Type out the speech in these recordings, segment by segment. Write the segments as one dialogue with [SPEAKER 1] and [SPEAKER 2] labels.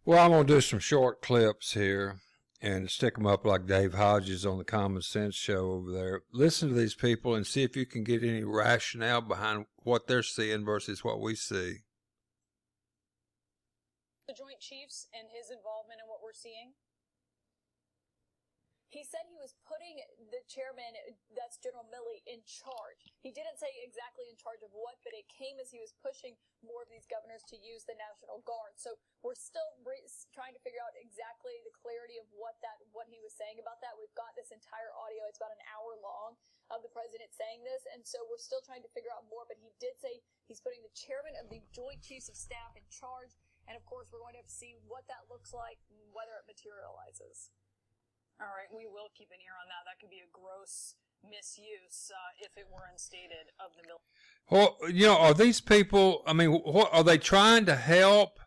[SPEAKER 1] Well, I'm going to do some short clips here and stick them up like Dave Hodges on the Common Sense show over there. Listen to these people and see if you can get any rationale behind what they're seeing versus what we see.
[SPEAKER 2] The Joint Chiefs and his involvement in what we're seeing? He said he was putting the chairman, that's General Milley, in charge. He didn't say exactly in charge of what, but it came as he was pushing more of these governors to use the National Guard. So we're still trying to figure out exactly the clarity of what he was saying about that. We've got this entire audio. It's about an hour long of the president saying this. And so we're still trying to figure out more. But he did say he's putting the chairman of the Joint Chiefs of Staff in charge. And, of course, we're going to have to see what that looks like and whether it materializes. All right, we will keep an ear on that. That could be a gross misuse if it were unstated of the military.
[SPEAKER 1] Well, are these people, what are they trying to help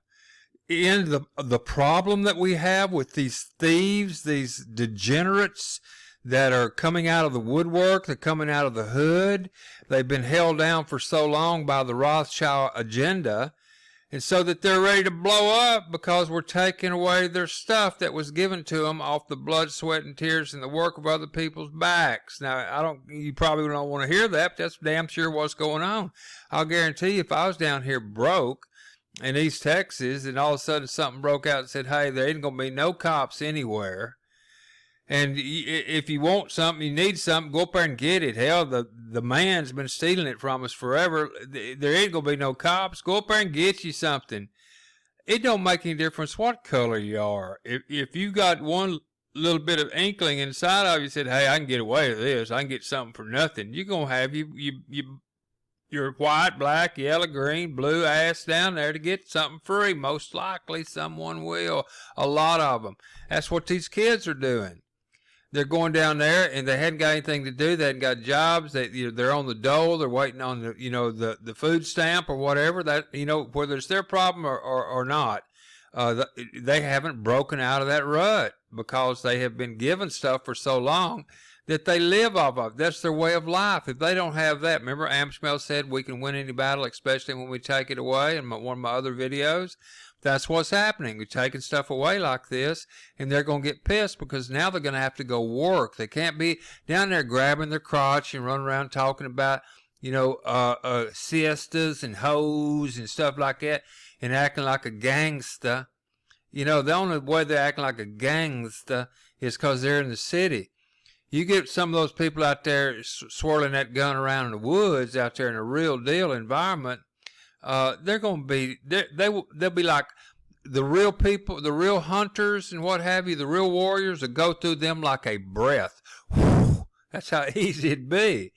[SPEAKER 1] in the problem that we have with these thieves, these degenerates that are coming out of the woodwork, they're coming out of the hood. They've been held down for so long by the Rothschild agenda. And so that they're ready to blow up because we're taking away their stuff that was given to them off the blood, sweat, and tears and the work of other people's backs. Now, you probably don't want to hear that, but that's damn sure what's going on. I'll guarantee you if I was down here broke in East Texas and all of a sudden something broke out and said, hey, there ain't going to be no cops anywhere. And if you want something, you need something, go up there and get it. Hell, the man's been stealing it from us forever. There ain't going to be no cops. Go up there and get you something. It don't make any difference what color you are. If you got one little bit of inkling inside of you said, hey, I can get away with this. I can get something for nothing. You're going to have your white, black, yellow, green, blue ass down there to get something free. Most likely someone will. A lot of them. That's what these kids are doing. They're going down there and they hadn't got anything to do. They hadn't got jobs. They're on the dole. They're waiting on the food stamp or whatever whether it's their problem or not. They haven't broken out of that rut because they have been given stuff for so long that they live off of. That's their way of life. If they don't have that, remember Amschmel said we can win any battle, especially when we take it away in one of my other videos. That's what's happening. We're taking stuff away like this, and they're going to get pissed because now they're going to have to go work. They can't be down there grabbing their crotch and running around talking about, siestas and hoes and stuff like that and acting like a gangsta. The only way they're acting like a gangsta is because they're in the city. You get some of those people out there swirling that gun around in the woods out there in a real deal environment. They're going to be, they'll be like the real people, the real hunters and what have you, the real warriors that go through them like a breath. Whew, that's how easy it'd be.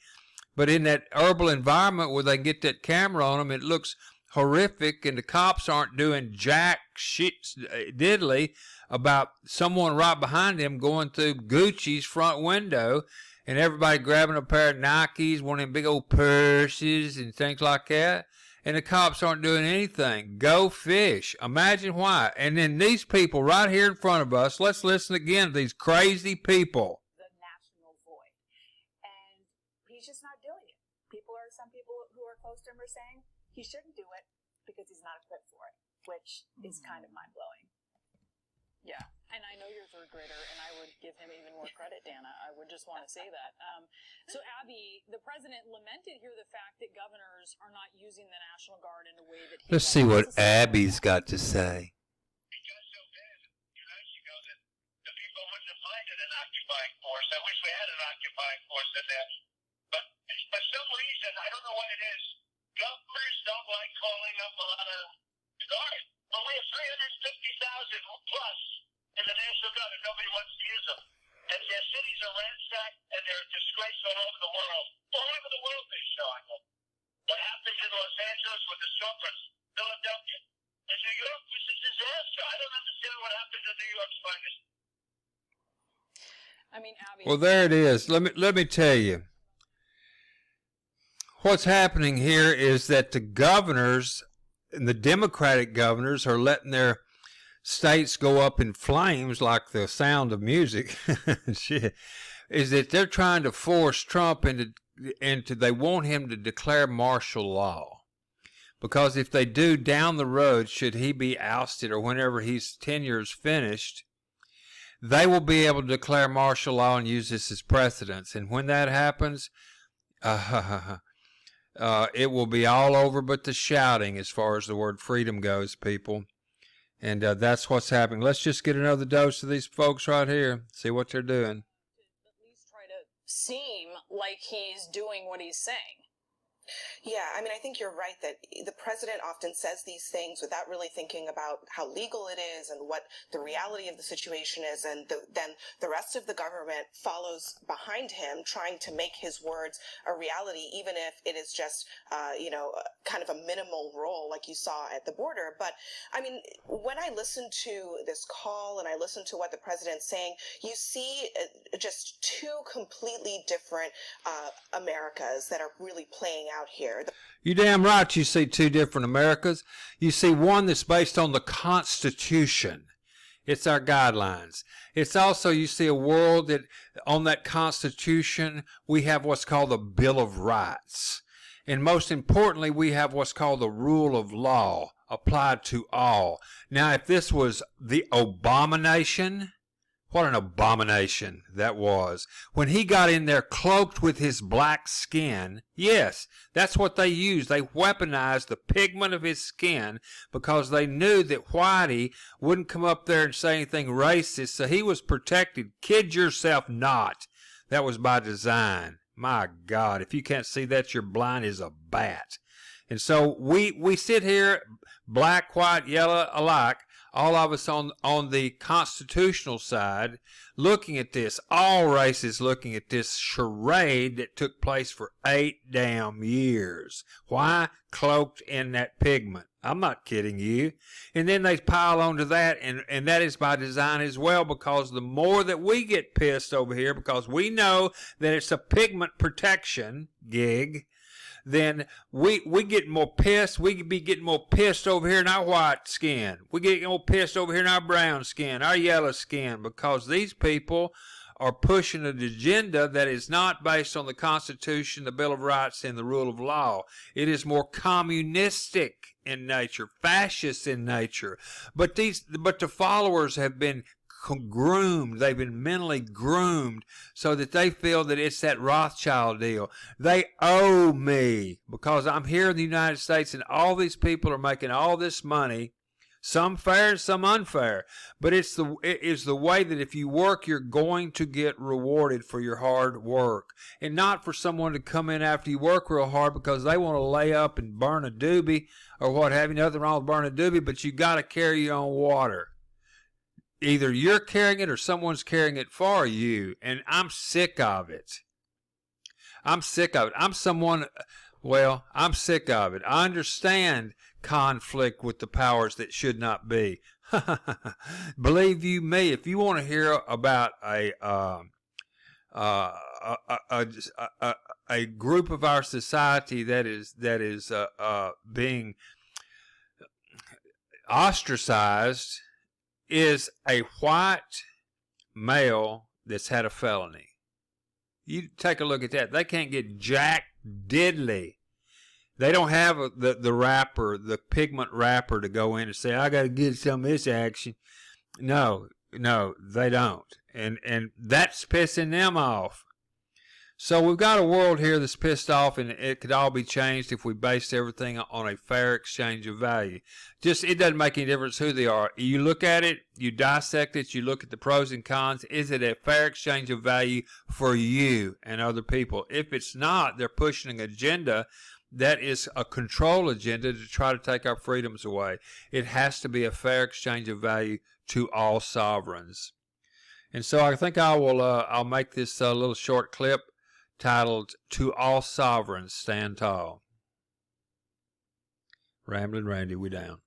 [SPEAKER 1] But in that herbal environment where they get that camera on them, it looks horrific and the cops aren't doing jack shit diddly about someone right behind them going through Gucci's front window and everybody grabbing a pair of Nikes, one of them big old purses and things like that. And the cops aren't doing anything. Go fish. Imagine why. And then these people right here in front of us, let's listen again to these crazy people.
[SPEAKER 2] The national void. And he's just not doing it. Some people who are close to him are saying he shouldn't do it because he's not equipped for it, which is kind of mind-blowing. Yeah, and I know you're a third grader, and I would give him even more credit, Dana. I would just want to say that. So, Abby, the president lamented here the fact that governors are not using the National Guard in a way that he
[SPEAKER 1] Let's see what Abby's got to say.
[SPEAKER 3] It got so bad years ago that the people wouldn't have minded an occupying force. I wish we had an occupying force in there. But for some reason, I don't know what it is, governors don't like calling up a lot of guard. Well, we have 350,000 plus in the National Guard, and nobody wants to use them. And their cities are ransacked, and they're a disgrace all over the world. All over the world, they're showing them. What happened in Los Angeles with the Stoppers, Philadelphia, and New York was a disaster. I don't understand what happened to New York's finest.
[SPEAKER 2] I mean, Abby.
[SPEAKER 1] Well, there it is. Let me tell you. What's happening here is that the governors, and the Democratic governors, are letting their states go up in flames like the sound of music. Shit. Is that they're trying to force Trump into they want him to declare martial law. Because if they do down the road, should he be ousted or whenever his tenure is finished, they will be able to declare martial law and use this as precedence. And when that happens, it will be all over but the shouting as far as the word freedom goes, people. And that's what's happening. Let's just get another dose of these folks right here, see what they're doing.
[SPEAKER 4] At least try to seem like he's doing what he's saying.
[SPEAKER 5] Yeah, I mean, I think you're right that the president often says these things without really thinking about how legal it is and what the reality of the situation is, and then the rest of the government follows behind him, trying to make his words a reality, even if it is just, kind of a minimal role like you saw at the border. But, I mean, when I listen to this call and I listen to what the president's saying, you see just two completely different Americas that are really playing out here.
[SPEAKER 1] You damn right you see two different Americas. You see one that's based on the Constitution. It's our guidelines. It's also, you see a world that on that Constitution, we have what's called the Bill of Rights. And most importantly, we have what's called the rule of law applied to all. Now, if this was the abomination, what an abomination that was. When he got in there cloaked with his black skin, yes, that's what they used. They weaponized the pigment of his skin because they knew that Whitey wouldn't come up there and say anything racist, so he was protected. Kid yourself not. That was by design. My God, if you can't see that, you're blind as a bat. And so we sit here, black, white, yellow alike, all of us on the constitutional side, looking at this, all races looking at this charade that took place for 8 damn years. Why? Cloaked in that pigment. I'm not kidding you. And then they pile onto that, and that is by design as well, because the more that we get pissed over here, because we know that it's a pigment protection gig, then we get more pissed. We be getting more pissed over here in our white skin. We get more pissed over here in our brown skin, our yellow skin, because these people are pushing an agenda that is not based on the Constitution, the Bill of Rights, and the rule of law. It is more communistic in nature, fascist in nature. But the followers have been groomed. They've been mentally groomed so that they feel that it's that Rothschild deal. They owe me because I'm here in the United States and all these people are making all this money, some fair and some unfair. But it is the way that if you work, you're going to get rewarded for your hard work, and not for someone to come in after you work real hard because they want to lay up and burn a doobie or what have you. Nothing wrong with burning a doobie, but you got to carry your own water. Either you're carrying it or someone's carrying it for you. And I'm sick of it. I'm sick of it. I'm sick of it. I understand conflict with the powers that should not be. Believe you me, if you want to hear about a group of our society that is being ostracized, is a white male that's had a felony. You take a look at that. They can't get jack diddly. They don't have the rapper, the pigment rapper to go in and say, I got to get some of this action. No, they don't. And that's pissing them off. So we've got a world here that's pissed off, and it could all be changed if we based everything on a fair exchange of value. Just, it doesn't make any difference who they are. You look at it, you dissect it, you look at the pros and cons. Is it a fair exchange of value for you and other people? If it's not, they're pushing an agenda that is a control agenda to try to take our freedoms away. It has to be a fair exchange of value to all sovereigns. And so I think I'll make this little short clip titled, To All Sovereigns Stand Tall. Ramblin' Randy, we down.